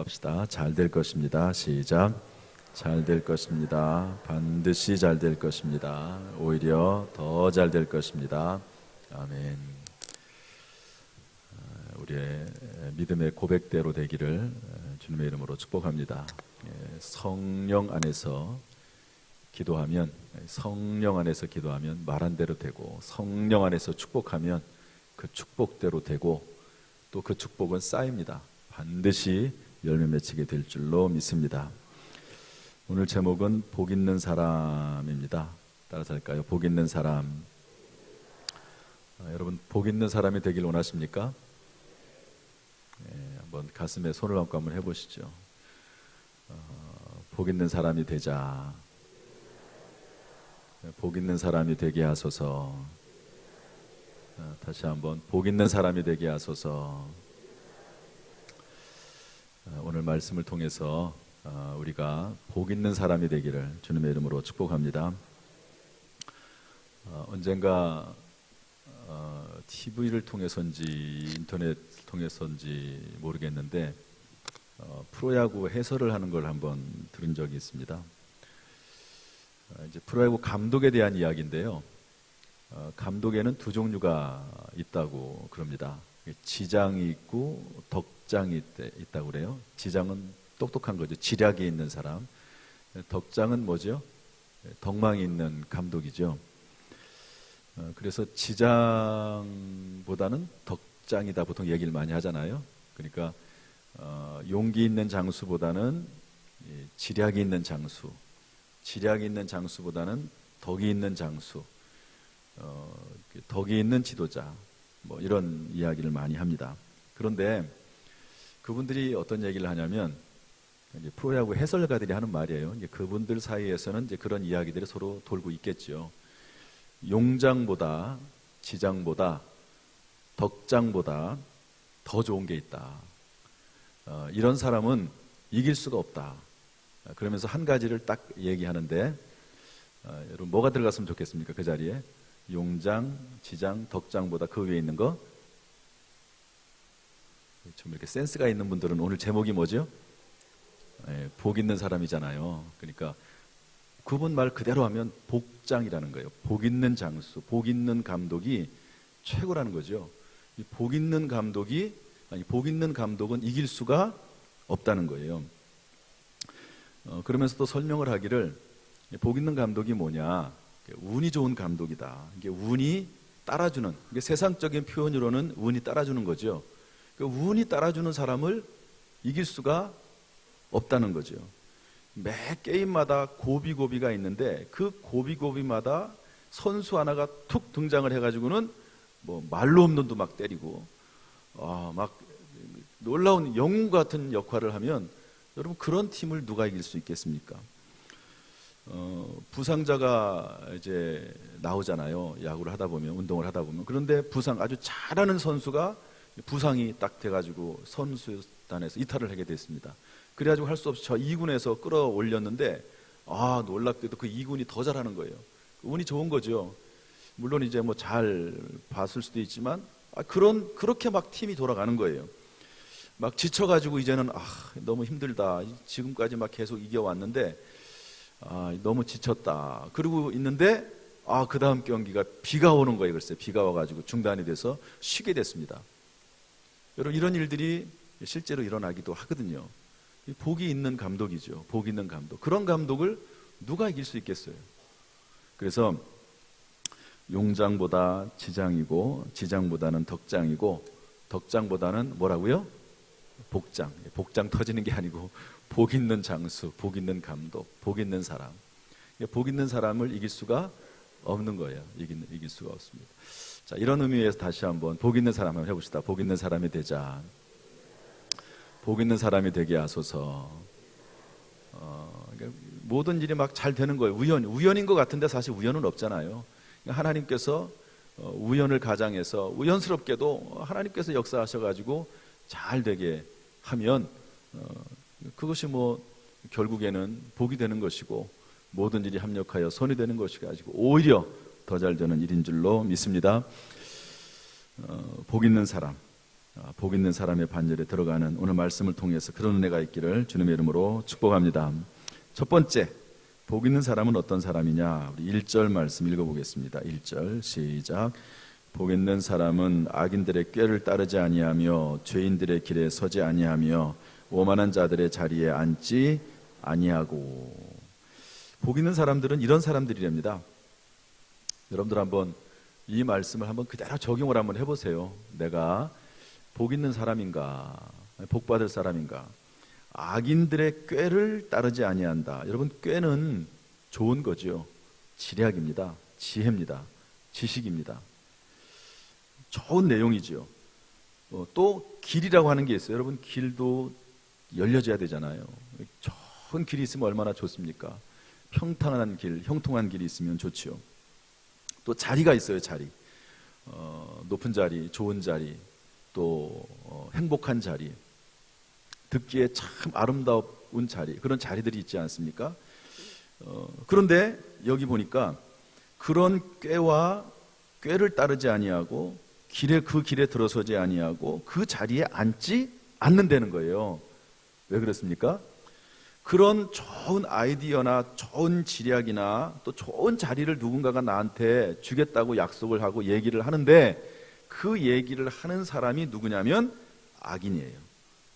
합시다. 잘 될 것입니다. 시작. 잘 될 것입니다. 반드시 잘 될 것입니다. 오히려 더 잘 될 것입니다. 아멘. 우리의 믿음의 고백대로 되기를 주님의 이름으로 축복합니다. 성령 안에서 기도하면 말한 대로 되고, 성령 안에서 축복하면 그 축복대로 되고, 또 그 축복은 쌓입니다. 반드시 열매 맺히게 될 줄로 믿습니다. 오늘 제목은 복 있는 사람입니다. 따라서 할까요? 복 있는 사람. 여러분, 복 있는 사람이 되길 원하십니까? 한번 가슴에 손을 얹고 한번 해보시죠. 복 있는 사람이 되자. 복 있는 사람이 되게 하소서. 다시 한번 복 있는 사람이 되게 하소서. 오늘 말씀을 통해서 우리가 복 있는 사람이 되기를 주님의 이름으로 축복합니다. 언젠가 TV를 통해서인지 인터넷 통해서인지 모르겠는데 프로야구 해설을 하는 걸 한번 들은 적이 있습니다. 이제 프로야구 감독에 대한 이야기인데요. 감독에는 두 종류가 있다고 그럽니다. 지장이 있고 덕장이 있다고 그래요. 지장은 똑똑한 거죠. 지략이 있는 사람. 덕장은 뭐죠? 덕망이 있는 감독이죠. 그래서 지장보다는 덕장이다 보통 얘기를 많이 하잖아요. 그러니까 용기 있는 장수보다는 지략이 있는 장수, 지략이 있는 장수보다는 덕이 있는 장수, 덕이 있는 지도자, 뭐 이런 이야기를 많이 합니다. 그런데 그분들이 어떤 얘기를 하냐면, 이제 프로야구 해설가들이 하는 말이에요. 이제 그분들 사이에서는 이제 그런 이야기들이 서로 돌고 있겠죠. 용장보다 지장보다 덕장보다 더 좋은 게 있다. 이런 사람은 이길 수가 없다. 그러면서 한 가지를 딱 얘기하는데, 여러분 뭐가 들어갔으면 좋겠습니까? 그 자리에 용장, 지장, 덕장보다 그 위에 있는 거. 좀 이렇게 센스가 있는 분들은 오늘 제목이 뭐죠? 복 있는 사람이잖아요. 그러니까 그분 말 그대로 하면 복장이라는 거예요. 복 있는 장수, 복 있는 감독이 최고라는 거죠. 이 복 있는 감독은 이길 수가 없다는 거예요. 그러면서 또 설명을 하기를, 복 있는 감독이 뭐냐? 운이 좋은 감독이다. 이게 운이 따라주는, 이게 세상적인 표현으로는 운이 따라주는 거죠. 운이 따라주는 사람을 이길 수가 없다는 거죠. 매 게임마다 고비고비가 있는데 그 고비고비마다 선수 하나가 툭 등장을 해가지고는 뭐 말로 없는 도 막 때리고 막 놀라운 영웅 같은 역할을 하면, 여러분 그런 팀을 누가 이길 수 있겠습니까? 부상자가 이제 나오잖아요. 야구를 하다 보면, 운동을 하다 보면. 그런데 아주 잘하는 선수가 부상이 딱 돼가지고 선수단에서 이탈을 하게 됐습니다. 그래가지고 할 수 없이 저 2군에서 끌어올렸는데, 놀랍게도 그 2군이 더 잘하는 거예요. 운이 좋은 거죠. 물론 이제 뭐 잘 봤을 수도 있지만, 그렇게 막 팀이 돌아가는 거예요. 막 지쳐가지고 이제는 너무 힘들다. 지금까지 막 계속 이겨왔는데 너무 지쳤다. 그러고 있는데 그 다음 경기가 비가 오는 거예요. 글쎄, 비가 와가지고 중단이 돼서 쉬게 됐습니다. 여러분, 이런 일들이 실제로 일어나기도 하거든요. 복이 있는 감독이죠. 복 있는 감독. 그런 감독을 누가 이길 수 있겠어요? 그래서 용장보다 지장이고, 지장보다는 덕장이고, 덕장보다는 뭐라고요? 복장. 복장 터지는 게 아니고 복 있는 장수, 복 있는 감독, 복 있는 사람. 복 있는 사람을 이길 수가 없는 거예요. 이길 수가 없습니다. 자, 이런 의미에서 다시 한번 복 있는 사람 한번 해봅시다. 복 있는 사람이 되자. 복 있는 사람이 되게 하소서. 그러니까 모든 일이 막 잘 되는 거예요. 우연인 것 같은데 사실 우연은 없잖아요. 그러니까 하나님께서 우연을 가장해서 우연스럽게도 하나님께서 역사하셔가지고 잘 되게 하면 그것이 뭐 결국에는 복이 되는 것이고, 모든 일이 합력하여 선이 되는 것이 가지고 오히려 더 잘 되는 일인 줄로 믿습니다. 복 있는 사람. 복 있는 사람의 반열에 들어가는 오늘 말씀을 통해서 그런 은혜가 있기를 주님의 이름으로 축복합니다. 첫 번째, 복 있는 사람은 어떤 사람이냐? 우리 1절 말씀 읽어보겠습니다. 1절 시작. 복 있는 사람은 악인들의 꾀를 따르지 아니하며 죄인들의 길에 서지 아니하며 오만한 자들의 자리에 앉지 아니하고. 복 있는 사람들은 이런 사람들이랍니다. 여러분들 한번 이 말씀을 한번 그대로 적용을 한번 해보세요. 내가 복 있는 사람인가, 복 받을 사람인가? 악인들의 꾀를 따르지 아니한다. 여러분, 꾀는 좋은 거죠. 지략입니다. 지혜입니다. 지식입니다. 좋은 내용이죠. 또 길이라고 하는 게 있어요. 여러분, 길도 열려져야 되잖아요. 좋은 길이 있으면 얼마나 좋습니까? 평탄한 길, 형통한 길이 있으면 좋죠. 또 자리가 있어요. 자리, 높은 자리, 좋은 자리, 또 행복한 자리, 듣기에 참 아름다운 자리, 그런 자리들이 있지 않습니까? 그런데 여기 보니까 그런 꾀를 따르지 아니하고 그 길에 들어서지 아니하고 그 자리에 앉지 않는다는 거예요. 왜 그렇습니까? 그런 좋은 아이디어나 좋은 지략이나 또 좋은 자리를 누군가가 나한테 주겠다고 약속을 하고 얘기를 하는데 그 얘기를 하는 사람이 누구냐면 악인이에요.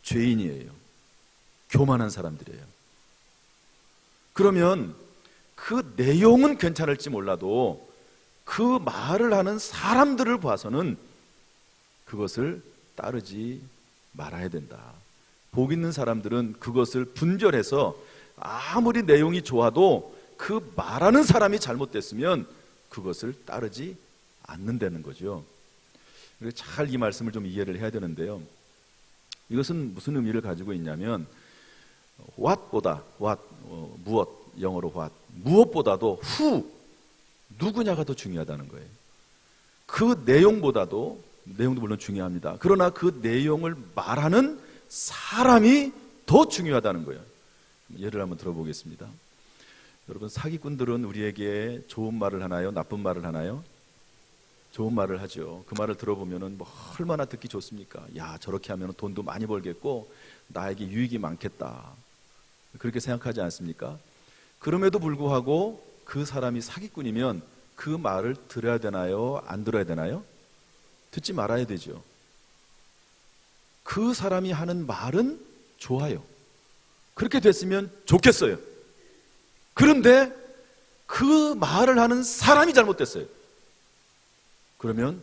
죄인이에요. 교만한 사람들이에요. 그러면 그 내용은 괜찮을지 몰라도 그 말을 하는 사람들을 봐서는 그것을 따르지 말아야 된다. 복 있는 사람들은 그것을 분별해서 아무리 내용이 좋아도 그 말하는 사람이 잘못됐으면 그것을 따르지 않는다는 거죠. 잘 이 말씀을 좀 이해를 해야 되는데요. 이것은 무슨 의미를 가지고 있냐면 what보다 무엇, 영어로 what, 무엇보다도 who, 누구냐가 더 중요하다는 거예요. 그 내용보다도, 내용도 물론 중요합니다. 그러나 그 내용을 말하는 사람이 더 중요하다는 거예요. 예를 한번 들어보겠습니다. 여러분, 사기꾼들은 우리에게 좋은 말을 하나요? 나쁜 말을 하나요? 좋은 말을 하죠. 그 말을 들어보면은 뭐 얼마나 듣기 좋습니까? 야, 저렇게 하면 돈도 많이 벌겠고 나에게 유익이 많겠다. 그렇게 생각하지 않습니까? 그럼에도 불구하고 그 사람이 사기꾼이면 그 말을 들어야 되나요? 안 들어야 되나요? 듣지 말아야 되죠. 그 사람이 하는 말은 좋아요. 그렇게 됐으면 좋겠어요. 그런데 그 말을 하는 사람이 잘못됐어요. 그러면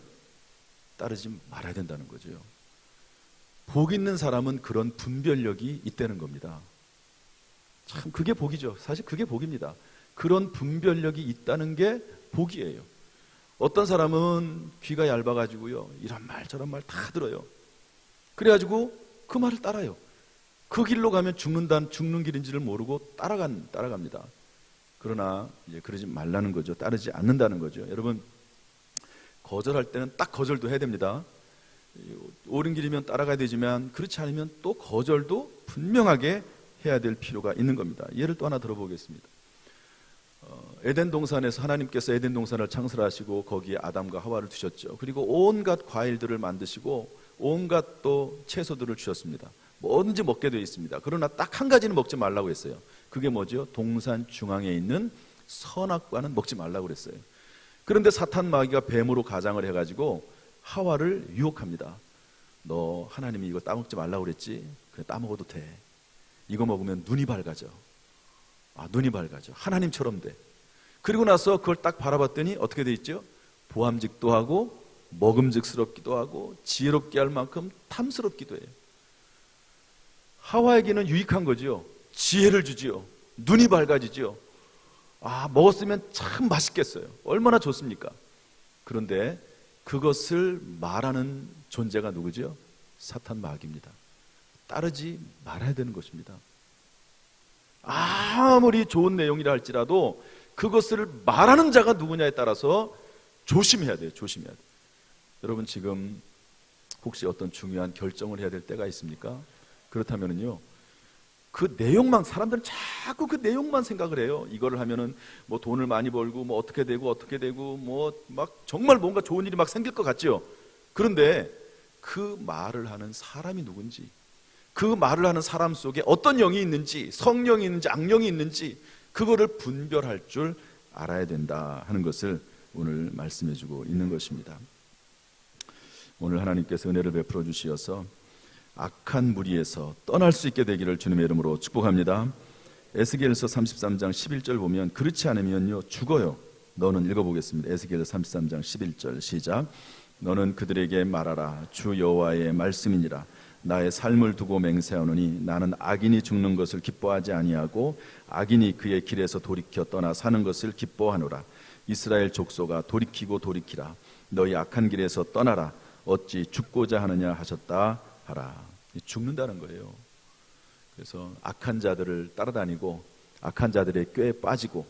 따르지 말아야 된다는 거죠. 복 있는 사람은 그런 분별력이 있다는 겁니다. 참 그게 복이죠. 사실 그게 복입니다. 그런 분별력이 있다는 게 복이에요. 어떤 사람은 귀가 얇아가지고요, 이런 말 저런 말 다 들어요. 그래가지고 그 말을 따라요. 그 길로 가면 죽는 길인지를 모르고 따라갑니다. 그러나 이제 그러지 말라는 거죠. 따르지 않는다는 거죠. 여러분, 거절할 때는 딱 거절도 해야 됩니다. 옳은 길이면 따라가야 되지만 그렇지 않으면 또 거절도 분명하게 해야 될 필요가 있는 겁니다. 예를 또 하나 들어보겠습니다. 에덴 동산에서 하나님께서 에덴 동산을 창설하시고 거기에 아담과 하와를 두셨죠. 그리고 온갖 과일들을 만드시고 온갖 또 채소들을 주셨습니다. 뭐든지 먹게 되어 있습니다. 그러나 딱 한 가지는 먹지 말라고 했어요. 그게 뭐죠? 동산 중앙에 있는 선악과는 먹지 말라고 그랬어요. 그런데 사탄 마귀가 뱀으로 가장을 해가지고 하와를 유혹합니다. 너 하나님이 이거 따먹지 말라고 그랬지? 그래, 따먹어도 돼. 이거 먹으면 눈이 밝아져. 눈이 밝아져. 하나님처럼 돼. 그리고 나서 그걸 딱 바라봤더니 어떻게 돼 있죠? 보암직도 하고 먹음직스럽기도 하고 지혜롭게 할 만큼 탐스럽기도 해요. 하와에게는 유익한 거죠. 지혜를 주지요. 눈이 밝아지죠. 먹었으면 참 맛있겠어요. 얼마나 좋습니까? 그런데 그것을 말하는 존재가 누구죠? 사탄 마귀입니다. 따르지 말아야 되는 것입니다. 아무리 좋은 내용이라 할지라도 그것을 말하는 자가 누구냐에 따라서 조심해야 돼요. 조심해야 돼요. 여러분, 지금 혹시 어떤 중요한 결정을 해야 될 때가 있습니까? 그렇다면은요, 그 내용만, 사람들은 자꾸 그 내용만 생각을 해요. 이거를 하면은 뭐 돈을 많이 벌고 뭐 어떻게 되고 뭐 막 정말 뭔가 좋은 일이 막 생길 것 같죠. 그런데 그 말을 하는 사람이 누군지, 그 말을 하는 사람 속에 어떤 영이 있는지, 성령이 있는지 악령이 있는지 그거를 분별할 줄 알아야 된다 하는 것을 오늘 말씀해 주고 있는 것입니다. 오늘 하나님께서 은혜를 베풀어 주시어서 악한 무리에서 떠날 수 있게 되기를 주님의 이름으로 축복합니다. 에스겔서 33장 11절 보면 그렇지 않으면요 죽어요. 너는 읽어보겠습니다. 에스겔 33장 11절 시작. 너는 그들에게 말하라. 주 여호와의 말씀이니라. 나의 삶을 두고 맹세하노니 나는 악인이 죽는 것을 기뻐하지 아니하고 악인이 그의 길에서 돌이켜 떠나 사는 것을 기뻐하노라. 이스라엘 족속아 돌이키고 돌이키라. 너희 악한 길에서 떠나라. 어찌 죽고자 하느냐 하셨다 하라. 죽는다는 거예요. 그래서 악한 자들을 따라다니고 악한 자들의 꾀에 빠지고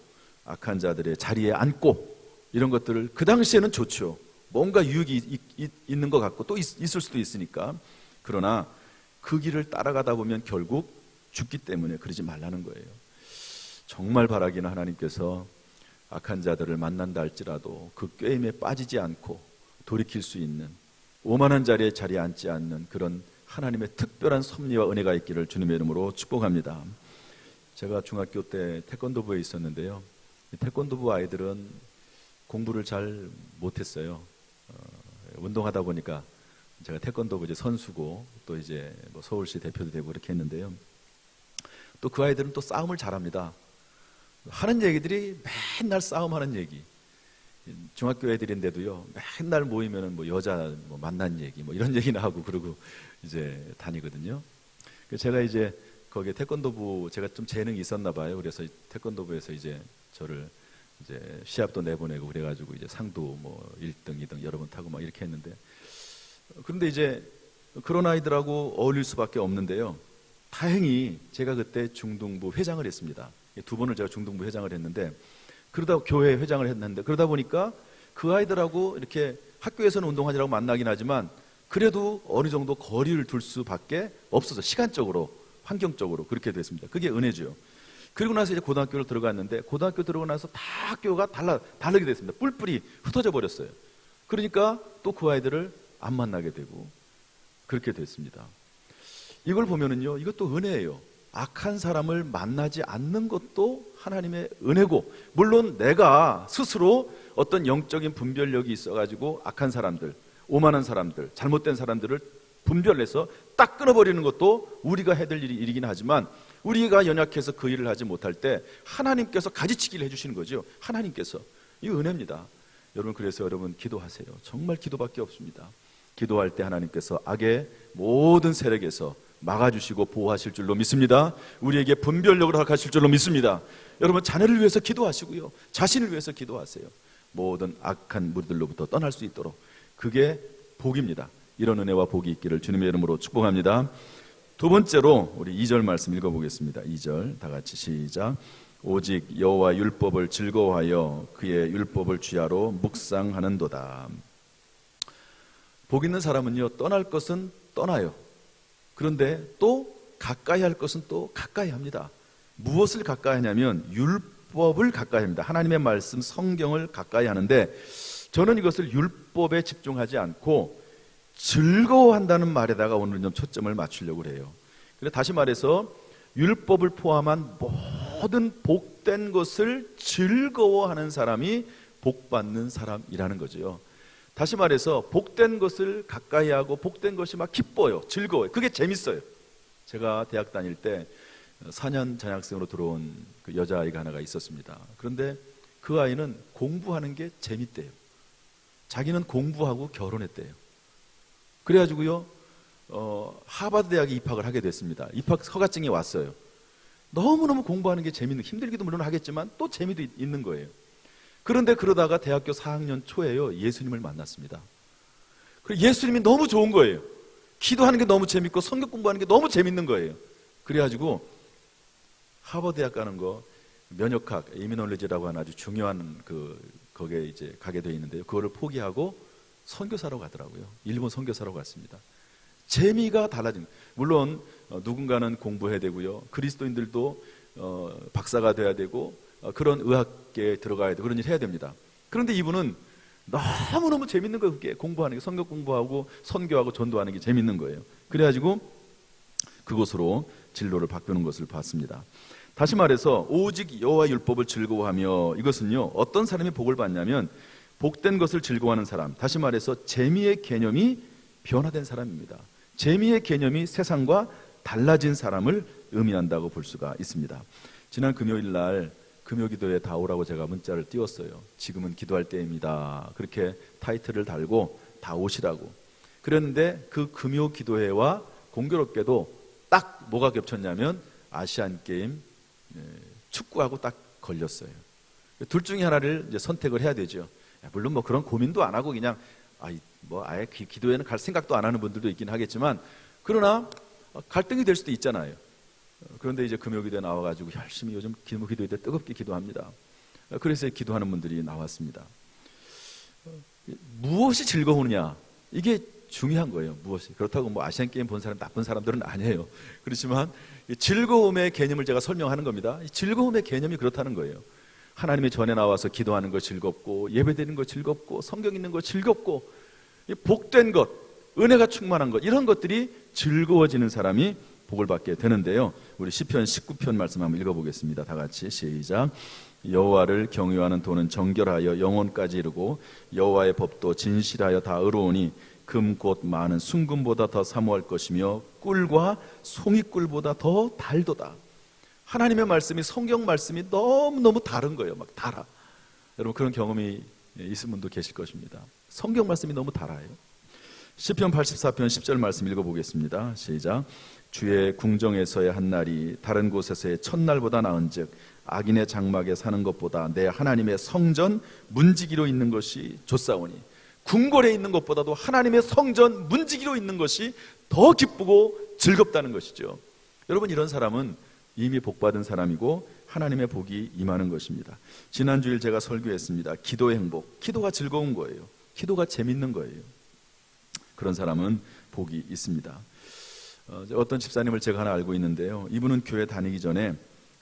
악한 자들의 자리에 앉고 이런 것들을 그 당시에는 좋죠. 뭔가 유익이 있는 것 같고 또 있을 수도 있으니까. 그러나 그 길을 따라가다 보면 결국 죽기 때문에 그러지 말라는 거예요. 정말 바라기는 하나님께서 악한 자들을 만난다 할지라도 그 꾀임에 빠지지 않고 돌이킬 수 있는 오만한 자리에 앉지 않는 그런 하나님의 특별한 섭리와 은혜가 있기를 주님의 이름으로 축복합니다. 제가 중학교 때 태권도부에 있었는데요. 태권도부 아이들은 공부를 잘 못했어요. 운동하다 보니까 제가 태권도부 선수고 또 이제 뭐 서울시 대표도 되고 그렇게 했는데요. 또 그 아이들은 또 싸움을 잘합니다. 하는 얘기들이 맨날 싸움하는 얘기. 중학교 애들인데도요. 맨날 모이면은 뭐 여자 뭐 만난 얘기 뭐 이런 얘기나 하고 그러고 이제 다니거든요. 제가 이제 거기에 태권도부 제가 좀 재능이 있었나 봐요. 그래서 태권도부에서 이제 저를 이제 시합도 내보내고 그래가지고 이제 상도 뭐 1등, 2등 여러 번 타고 막 이렇게 했는데 그런데 이제 그런 아이들하고 어울릴 수밖에 없는데요. 다행히 제가 그때 중등부 회장을 했습니다. 2번을 제가 중등부 회장을 했는데 그러다 교회 회장을 했는데 그러다 보니까 그 아이들하고 이렇게 학교에서는 운동하느라고 만나긴 하지만 그래도 어느 정도 거리를 둘 수밖에 없어서 시간적으로 환경적으로 그렇게 됐습니다. 그게 은혜죠. 그리고 나서 이제 고등학교를 들어갔는데 고등학교 들어가고 나서 다 학교가 다르게 됐습니다. 뿔뿔이 흩어져 버렸어요. 그러니까 또 그 아이들을 안 만나게 되고 그렇게 됐습니다. 이걸 보면은요, 이것도 은혜예요. 악한 사람을 만나지 않는 것도 하나님의 은혜고, 물론 내가 스스로 어떤 영적인 분별력이 있어가지고 악한 사람들, 오만한 사람들, 잘못된 사람들을 분별해서 딱 끊어버리는 것도 우리가 해야 될 일이긴 하지만 우리가 연약해서 그 일을 하지 못할 때 하나님께서 가지치기를 해주시는 거죠. 하나님께서. 이 은혜입니다. 여러분, 그래서 여러분 기도하세요. 정말 기도밖에 없습니다. 기도할 때 하나님께서 악의 모든 세력에서 막아주시고 보호하실 줄로 믿습니다. 우리에게 분별력을 허락하실 줄로 믿습니다. 여러분, 자녀를 위해서 기도하시고요, 자신을 위해서 기도하세요. 모든 악한 무리들로부터 떠날 수 있도록. 그게 복입니다. 이런 은혜와 복이 있기를 주님의 이름으로 축복합니다. 두 번째로 우리 2절 말씀 읽어보겠습니다. 2절 다 같이 시작. 오직 여호와 율법을 즐거워하여 그의 율법을 주야로 묵상하는도다. 복 있는 사람은요, 떠날 것은 떠나요. 그런데 또 가까이 할 것은 또 가까이 합니다. 무엇을 가까이 하냐면 율법을 가까이 합니다. 하나님의 말씀, 성경을 가까이 하는데 저는 이것을 율법에 집중하지 않고 즐거워한다는 말에다가 오늘 좀 초점을 맞추려고 해요. 그래서 다시 말해서 율법을 포함한 모든 복된 것을 즐거워하는 사람이 복받는 사람이라는 거죠. 다시 말해서 복된 것을 가까이 하고 복된 것이 막 기뻐요, 즐거워요. 그게 재밌어요. 제가 대학 다닐 때 4년 전학생으로 들어온 그 여자아이가 하나가 있었습니다. 그런데 그 아이는 공부하는 게 재밌대요. 자기는 공부하고 결혼했대요. 그래가지고요, 하버드 대학에 입학을 하게 됐습니다. 입학 허가증이 왔어요. 너무너무 공부하는 게 재밌는, 힘들기도 물론 하겠지만 또 재미도 있는 거예요. 그런데 그러다가 대학교 4학년 초에요, 예수님을 만났습니다. 그리고 예수님이 너무 좋은 거예요. 기도하는 게 너무 재밌고 성경 공부하는 게 너무 재밌는 거예요. 그래가지고 하버드 대학 가는 거, 면역학, 이미놀로지라고 하는 아주 중요한 거기에 이제 가게 돼 있는데요. 그거를 포기하고 선교사로 가더라고요. 일본 선교사로 갔습니다. 재미가 달라진, 물론 누군가는 공부해야 되고요, 그리스도인들도 박사가 돼야 되고 그런 의학계에 들어가야 되고 그런 일 해야 됩니다. 그런데 이분은 너무너무 재밌는 거예요. 그게 공부하는 게, 성경 공부하고 선교하고 전도하는 게 재밌는 거예요. 그래가지고 그곳으로 진로를 바꾸는 것을 봤습니다. 다시 말해서 오직 여호와 율법을 즐거워하며, 이것은요 어떤 사람이 복을 받냐면 복된 것을 즐거워하는 사람, 다시 말해서 재미의 개념이 변화된 사람입니다. 재미의 개념이 세상과 달라진 사람을 의미한다고 볼 수가 있습니다. 지난 금요일 날 금요기도에 다 오라고 제가 문자를 띄웠어요. 지금은 기도할 때입니다. 그렇게 타이틀을 달고 다 오시라고. 그랬는데 그 금요기도회와 공교롭게도 딱 뭐가 겹쳤냐면 아시안게임 축구하고 딱 걸렸어요. 둘 중에 하나를 이제 선택을 해야 되죠. 물론 뭐 그런 고민도 안 하고 그냥 아예 기도회는 갈 생각도 안 하는 분들도 있긴 하겠지만, 그러나 갈등이 될 수도 있잖아요. 그런데 이제 금요기도에 나와가지고 열심히 요즘 기도회 때 뜨겁게 기도합니다. 그래서 기도하는 분들이 나왔습니다. 무엇이 즐거우냐, 이게 중요한 거예요. 무엇이. 그렇다고 뭐 아시안 게임 본 사람 나쁜 사람들은 아니에요. 그렇지만 즐거움의 개념을 제가 설명하는 겁니다. 즐거움의 개념이 그렇다는 거예요. 하나님의 전에 나와서 기도하는 거 즐겁고, 예배드리는 거 즐겁고, 성경 읽는 거 즐겁고, 복된 것, 은혜가 충만한 것, 이런 것들이 즐거워지는 사람이 복을 받게 되는데요. 우리 시편 19편 말씀 한번 읽어보겠습니다. 다 같이 시작. 여호와를 경외하는 도는 정결하여 영혼까지 이르고 여호와의 법도 진실하여 다 의로우니 금 곧 많은 순금보다 더 사모할 것이며 꿀과 송이꿀보다 더 달도다. 하나님의 말씀이, 성경 말씀이 너무너무 다른 거예요. 막 달아. 여러분 그런 경험이 있은 분도 계실 것입니다. 성경 말씀이 너무 달아요. 시편 84편 10절 말씀 읽어보겠습니다. 시작. 주의 궁정에서의 한 날이 다른 곳에서의 첫날보다 나은즉 악인의 장막에 사는 것보다 내 하나님의 성전 문지기로 있는 것이 좋사오니, 궁궐에 있는 것보다도 하나님의 성전 문지기로 있는 것이 더 기쁘고 즐겁다는 것이죠. 여러분 이런 사람은 이미 복받은 사람이고 하나님의 복이 임하는 것입니다. 지난주일 제가 설교했습니다. 기도의 행복, 기도가 즐거운 거예요. 기도가 재밌는 거예요. 그런 사람은 복이 있습니다. 어떤 집사님을 제가 하나 알고 있는데요, 이분은 교회 다니기 전에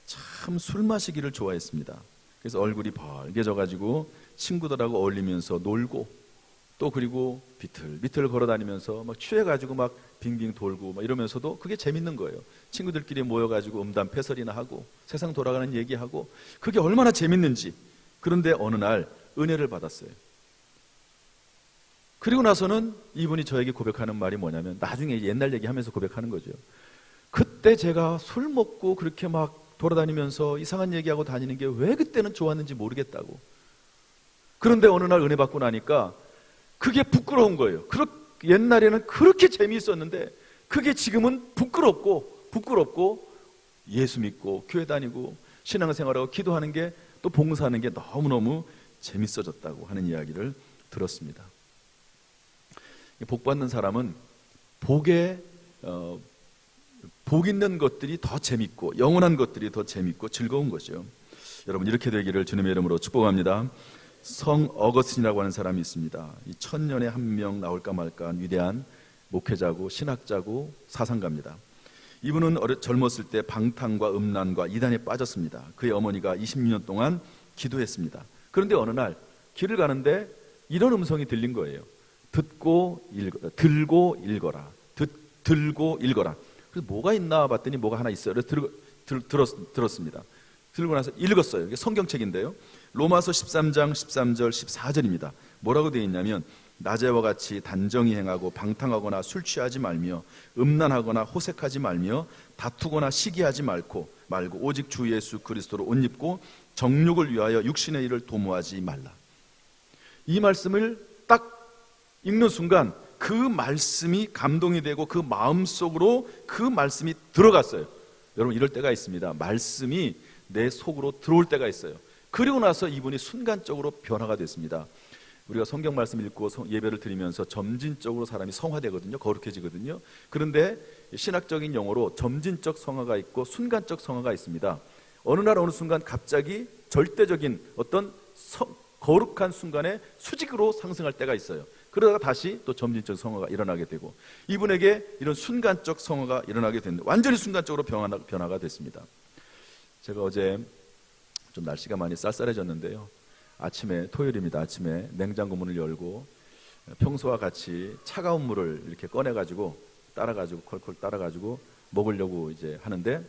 참 술 마시기를 좋아했습니다. 그래서 얼굴이 벌개져가지고 친구들하고 어울리면서 놀고, 또 그리고 비틀비틀 걸어다니면서 막 취해가지고 막 빙빙 돌고 막 이러면서도 그게 재밌는 거예요. 친구들끼리 모여가지고 음담패설이나 하고 세상 돌아가는 얘기하고, 그게 얼마나 재밌는지. 그런데 어느 날 은혜를 받았어요. 그리고 나서는 이분이 저에게 고백하는 말이 뭐냐면, 나중에 옛날 얘기하면서 고백하는 거죠. 그때 제가 술 먹고 그렇게 막 돌아다니면서 이상한 얘기하고 다니는 게 왜 그때는 좋았는지 모르겠다고. 그런데 어느 날 은혜 받고 나니까 그게 부끄러운 거예요. 옛날에는 그렇게 재미있었는데 그게 지금은 부끄럽고 예수 믿고 교회 다니고 신앙생활하고 기도하는 게, 또 봉사하는 게 너무너무 재밌어졌다고 하는 이야기를 들었습니다. 복 받는 사람은 복 있는 것들이 더 재밌고 영원한 것들이 더 재밌고 즐거운 거죠. 여러분 이렇게 되기를 주님의 이름으로 축복합니다. 성 어거스틴이라고 하는 사람이 있습니다. 이 천년에 한 명 나올까 말까 한 위대한 목회자고 신학자고 사상가입니다. 이분은 젊었을 때 방탕과 음란과 이단에 빠졌습니다. 그의 어머니가 26년 동안 기도했습니다. 그런데 어느 날 길을 가는데 이런 음성이 들린 거예요. 들고 읽어라. 그래서 뭐가 있나 봤더니 뭐가 하나 있어요. 그래서 들었습니다. 들고 나서 읽었어요. 이게 성경책인데요. 로마서 13장 13절 14절입니다. 뭐라고 되어 있냐면, 낮에와 같이 단정히 행하고 방탕하거나 술 취하지 말며 음란하거나 호색하지 말며 다투거나 시기하지 말고 오직 주 예수 그리스도로 옷 입고 정욕을 위하여 육신의 일을 도모하지 말라. 이 말씀을 딱 읽는 순간 그 말씀이 감동이 되고 그 마음속으로 그 말씀이 들어갔어요. 여러분 이럴 때가 있습니다. 말씀이 내 속으로 들어올 때가 있어요. 그리고 나서 이분이 순간적으로 변화가 됐습니다. 우리가 성경 말씀 읽고 예배를 드리면서 점진적으로 사람이 성화되거든요. 거룩해지거든요. 그런데 신학적인 용어로 점진적 성화가 있고 순간적 성화가 있습니다. 어느 날 어느 순간 갑자기 절대적인 어떤 거룩한 순간에 수직으로 상승할 때가 있어요. 그러다가 다시 또 점진적 성화가 일어나게 되고, 이분에게 이런 순간적 성화가 일어나게 됐는데 완전히 순간적으로 변화가 됐습니다. 제가 어제 좀 날씨가 많이 쌀쌀해졌는데요, 아침에, 토요일입니다. 아침에 냉장고 문을 열고 평소와 같이 차가운 물을 이렇게 꺼내가지고 따라가지고 콜콜 따라가지고 먹으려고 이제 하는데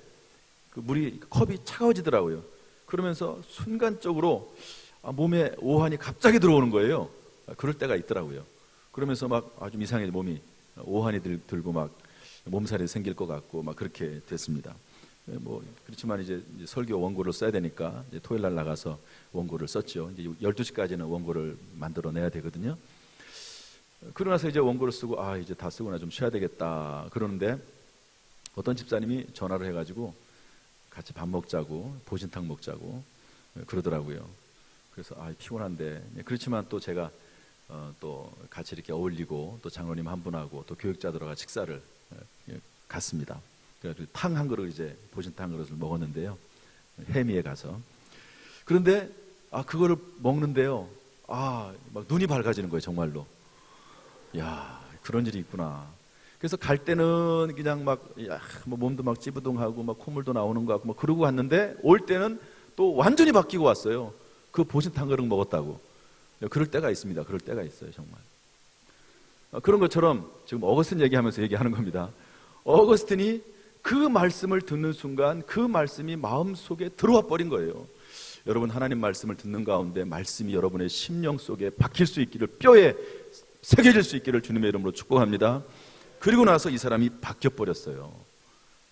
그 물이 컵이 차가워지더라고요. 그러면서 순간적으로 몸에 오한이 갑자기 들어오는 거예요. 그럴 때가 있더라고요. 그러면서 막 아주 이상해 몸이 오한이 들고 막 몸살이 생길 것 같고 막 그렇게 됐습니다. 뭐 그렇지만 이제 설교 원고를 써야 되니까 이제 토요일 날 나가서 원고를 썼죠. 이제 12시까지는 원고를 만들어내야 되거든요. 그러고 나서 이제 원고를 쓰고 이제 다 쓰고 나 좀 쉬어야 되겠다 그러는데 어떤 집사님이 전화를 해가지고 같이 밥 먹자고 보신탕 먹자고 그러더라고요. 그래서 피곤한데 그렇지만 또 제가 또 같이 이렇게 어울리고 또 장로님 한 분하고 또 교육자들과 식사를 갔습니다. 그래서 탕 한 그릇 이제 보신탕 한 그릇을 먹었는데요. 해미에 가서 그런데 그거를 먹는데요. 막 눈이 밝아지는 거예요. 정말로. 야, 그런 일이 있구나. 그래서 갈 때는 그냥 막 몸도 막 찌부둥하고 막 콧물도 나오는 것 같고 막 그러고 왔는데 올 때는 또 완전히 바뀌고 왔어요. 그 보신탕 그릇 먹었다고. 그럴 때가 있습니다. 그럴 때가 있어요. 정말. 그런 것처럼 지금 어거스틴 얘기하면서 얘기하는 겁니다. 어거스틴이 그 말씀을 듣는 순간 그 말씀이 마음속에 들어와 버린 거예요. 여러분 하나님 말씀을 듣는 가운데 말씀이 여러분의 심령 속에 박힐 수 있기를, 뼈에 새겨질 수 있기를 주님의 이름으로 축복합니다. 그리고 나서 이 사람이 바뀌어버렸어요.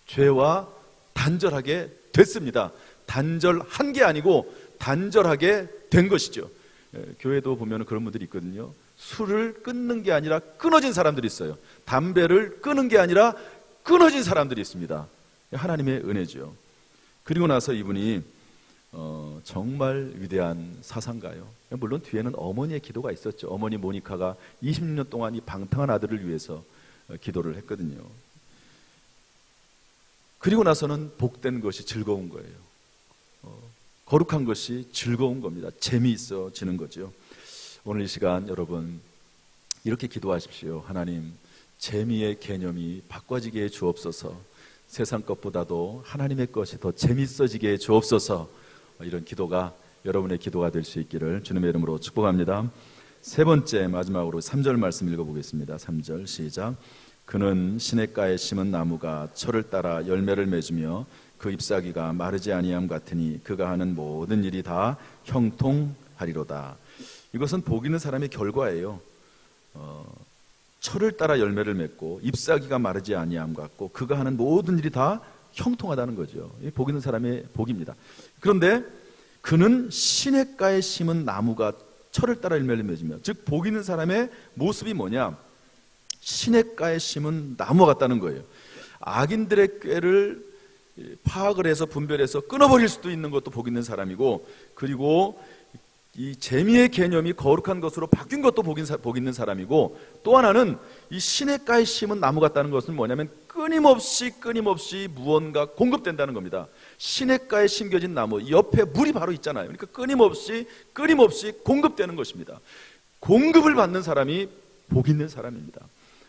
죄와 단절하게 됐습니다. 단절한 게 아니고 단절하게 된 것이죠. 교회도 보면 그런 분들이 있거든요. 술을 끊는 게 아니라 끊어진 사람들이 있어요. 담배를 끊는 게 아니라 끊어진 사람들이 있습니다. 하나님의 은혜죠. 그리고 나서 이분이 정말 위대한 사상가요. 물론 뒤에는 어머니의 기도가 있었죠. 어머니 모니카가 20년 동안 이 방탕한 아들을 위해서 기도를 했거든요. 그리고 나서는 복된 것이 즐거운 거예요. 거룩한 것이 즐거운 겁니다. 재미있어지는 거죠. 오늘 이 시간 여러분 이렇게 기도하십시오. 하나님, 재미의 개념이 바꿔지게 해 주옵소서. 세상 것보다도 하나님의 것이 더 재미있어지게 해 주옵소서. 이런 기도가 여러분의 기도가 될 수 있기를 주님의 이름으로 축복합니다. 세 번째 마지막으로 3절 말씀 읽어보겠습니다. 3절 시작. 그는 시냇가에 심은 나무가 철을 따라 열매를 맺으며 그 잎사귀가 마르지 아니함 같으니 그가 하는 모든 일이 다 형통하리로다. 이것은 복 있는 사람의 결과예요. 철을 따라 열매를 맺고 잎사귀가 마르지 아니함 같고 그가 하는 모든 일이 다 형통하다는 거죠. 복 있는 사람의 복입니다. 그런데 그는 시냇가에 심은 나무가 철을 따라 열매를 맺으며, 즉 복 있는 사람의 모습이 뭐냐? 시냇가에 심은 나무 같다는 거예요. 악인들의 꾀를 파악을 해서 분별해서 끊어버릴 수도 있는 것도 복 있는 사람이고, 그리고 이 재미의 개념이 거룩한 것으로 바뀐 것도 복 있는 사람이고, 또 하나는 이 시냇가에 심은 나무 같다는 것은 뭐냐면 끊임없이 무언가 공급된다는 겁니다. 시냇가에 심겨진 나무, 옆에 물이 바로 있잖아요. 그러니까 끊임없이 공급되는 것입니다. 공급을 받는 사람이 복 있는 사람입니다.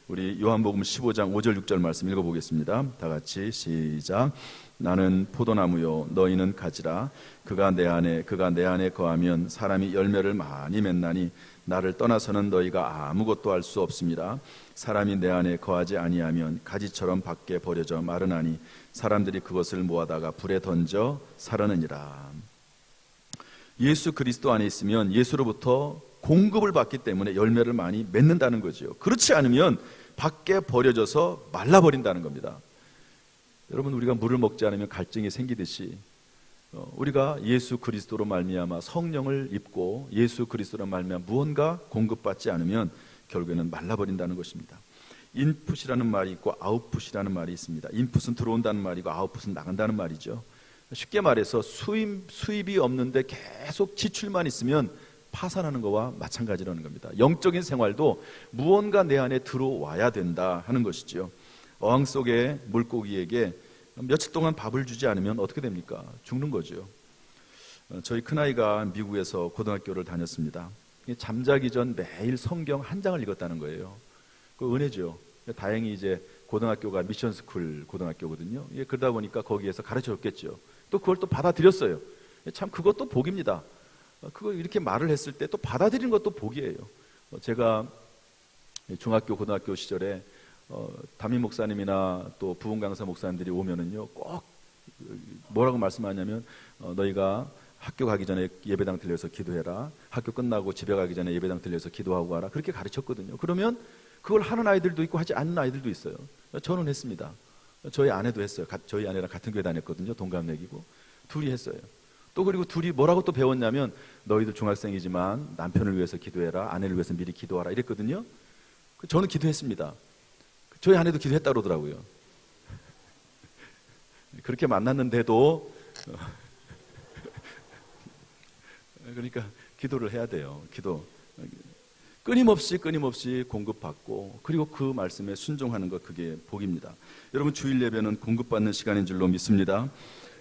우리 요한복음 15장 5절 6절 말씀 읽어보겠습니다. 다 같이 시작. 나는 포도나무요 너희는 가지라. 그가 내 안에 거하면 사람이 열매를 많이 맺나니 나를 떠나서는 너희가 아무것도 할 수 없습니다. 사람이 내 안에 거하지 아니하면 가지처럼 밖에 버려져 마르나니 사람들이 그것을 모아다가 불에 던져 사르느니라. 예수 그리스도 안에 있으면 예수로부터 공급을 받기 때문에 열매를 많이 맺는다는 거죠. 그렇지 않으면 밖에 버려져서 말라버린다는 겁니다. 여러분, 우리가 물을 먹지 않으면 갈증이 생기듯이 우리가 예수 그리스도로 말미암아 성령을 입고 예수 그리스도로 말미암아 무언가 공급받지 않으면 결국에는 말라버린다는 것입니다. 인풋이라는 말이 있고 아웃풋이라는 말이 있습니다. 인풋은 들어온다는 말이고 아웃풋은 나간다는 말이죠. 쉽게 말해서 수입이 없는데 계속 지출만 있으면 파산하는 것과 마찬가지라는 겁니다. 영적인 생활도 무언가 내 안에 들어와야 된다 하는 것이죠. 어항 속의 물고기에게 며칠 동안 밥을 주지 않으면 어떻게 됩니까? 죽는 거죠. 저희 큰아이가 미국에서 고등학교를 다녔습니다. 잠자기 전 매일 성경 한 장을 읽었다는 거예요. 그 은혜죠. 다행히 이제 고등학교가 미션스쿨 고등학교거든요. 그러다 보니까 거기에서 가르쳐줬겠죠. 또 그걸 또 받아들였어요. 참 그것도 복입니다. 그거 이렇게 말을 했을 때 또 받아들이는 것도 복이에요. 제가 중학교 고등학교 시절에 담임 목사님이나 또 부흥 강사 목사님들이 오면은요 꼭 뭐라고 말씀하냐면 너희가 학교 가기 전에 예배당 들려서 기도해라. 학교 끝나고 집에 가기 전에 예배당 들려서 기도하고 가라. 그렇게 가르쳤거든요. 그러면 그걸 하는 아이들도 있고 하지 않는 아이들도 있어요. 저는 했습니다. 저희 아내도 했어요. 저희 아내랑 같은 교회 다녔거든요. 동갑내기고. 둘이 했어요. 또 그리고 둘이 뭐라고 또 배웠냐면 너희들 중학생이지만 남편을 위해서 기도해라. 아내를 위해서 미리 기도하라. 이랬거든요. 저는 기도했습니다. 저희 아내도 기도했다 그러더라고요. 그렇게 만났는데도 그러니까 기도를 해야 돼요. 기도 끊임없이 공급받고 그리고 그 말씀에 순종하는 것, 그게 복입니다. 여러분, 주일 예배는 공급받는 시간인 줄로 믿습니다.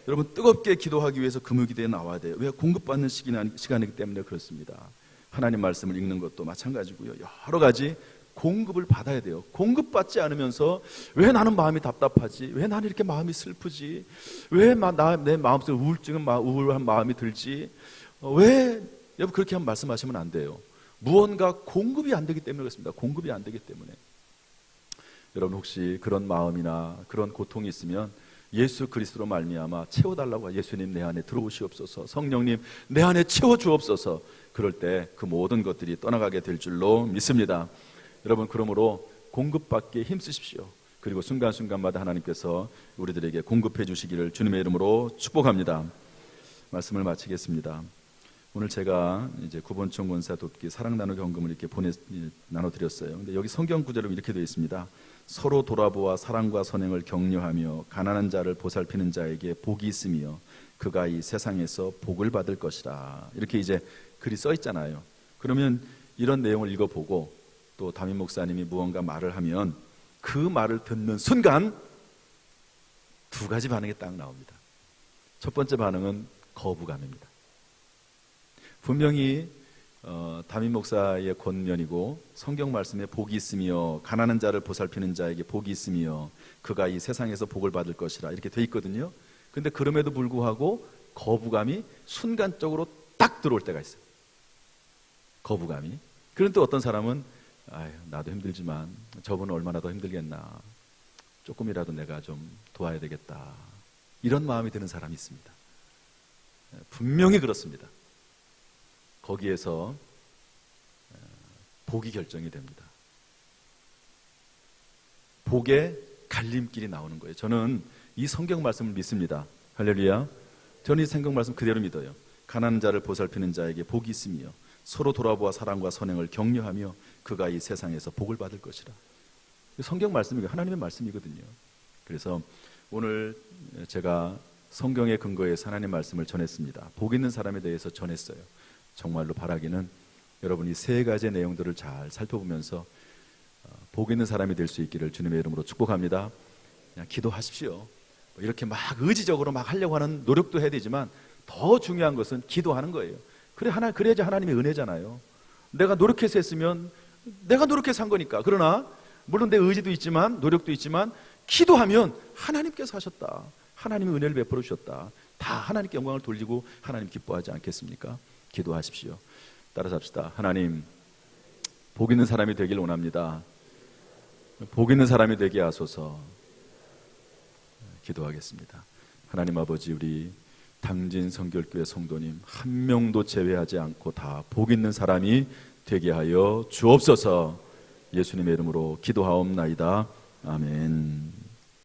여러분, 뜨겁게 기도하기 위해서 금요기도에 나와야 돼요. 왜? 공급받는 시간이기 때문에 그렇습니다. 하나님 말씀을 읽는 것도 마찬가지고요. 여러 가지 공급을 받아야 돼요. 공급받지 않으면서 왜 나는 마음이 답답하지? 왜 나는 이렇게 마음이 슬프지? 왜 내 마음속에 우울한 마음이 들지? 왜? 여러분, 그렇게 한번 말씀하시면 안 돼요. 무언가 공급이 안 되기 때문에 그렇습니다. 공급이 안 되기 때문에. 여러분, 혹시 그런 마음이나 그런 고통이 있으면 예수 그리스도로 말미암아 채워달라고, 예수님 내 안에 들어오시옵소서, 성령님 내 안에 채워주옵소서. 그럴 때 그 모든 것들이 떠나가게 될 줄로 믿습니다. 여러분, 그러므로 공급받기에 힘쓰십시오. 그리고 순간순간마다 하나님께서 우리들에게 공급해 주시기를 주님의 이름으로 축복합니다. 말씀을 마치겠습니다. 오늘 제가 이제 구본청 권사 돕기 사랑 나누기 헌금을 이렇게 나눠드렸어요. 근데 여기 성경 구절로 이렇게 되어 있습니다. 서로 돌아보아 사랑과 선행을 격려하며 가난한 자를 보살피는 자에게 복이 있으며 그가 이 세상에서 복을 받을 것이라. 이렇게 이제 글이 써 있잖아요. 그러면 이런 내용을 읽어보고 또 담임 목사님이 무언가 말을 하면 그 말을 듣는 순간 두 가지 반응이 딱 나옵니다. 첫 번째 반응은 거부감입니다. 분명히 담임 목사의 권면이고 성경 말씀에 복이 있으며 가난한 자를 보살피는 자에게 복이 있으며 그가 이 세상에서 복을 받을 것이라 이렇게 돼 있거든요. 근데 그럼에도 불구하고 거부감이 순간적으로 딱 들어올 때가 있어요. 거부감이. 그런데 또 어떤 사람은 아유, 나도 힘들지만 저분은 얼마나 더 힘들겠나, 조금이라도 내가 좀 도와야 되겠다, 이런 마음이 드는 사람이 있습니다. 분명히 그렇습니다. 거기에서 복이 결정이 됩니다. 복의 갈림길이 나오는 거예요. 저는 이 성경 말씀을 믿습니다. 할렐루야. 저는 이 성경 말씀 그대로 믿어요. 가난한 자를 보살피는 자에게 복이 있으며 서로 돌아보아 사랑과 선행을 격려하며 그가 이 세상에서 복을 받을 것이라. 성경 말씀이 하나님의 말씀이거든요. 그래서 오늘 제가 성경의 근거에서 하나님의 말씀을 전했습니다. 복 있는 사람에 대해서 전했어요. 정말로 바라기는 여러분이 세 가지의 내용들을 잘 살펴보면서 복 있는 사람이 될 수 있기를 주님의 이름으로 축복합니다. 그냥 기도하십시오. 이렇게 막 의지적으로 막 하려고 하는 노력도 해야 되지만 더 중요한 것은 기도하는 거예요. 그래야지 하나님의 은혜잖아요. 내가 노력해서 했으면 내가 노력해서 한 거니까. 그러나 물론 내 의지도 있지만 노력도 있지만 기도하면 하나님께서 하셨다, 하나님의 은혜를 베풀어 주셨다, 다 하나님께 영광을 돌리고 하나님 기뻐하지 않겠습니까? 기도하십시오. 따라서 합시다. 하나님, 복 있는 사람이 되길 원합니다. 복 있는 사람이 되게 하소서. 기도하겠습니다. 하나님 아버지, 우리 당진 성결교회 성도님 한 명도 제외하지 않고 다 복 있는 사람이 되게 하여 주옵소서. 예수님의 이름으로 기도하옵나이다. 아멘.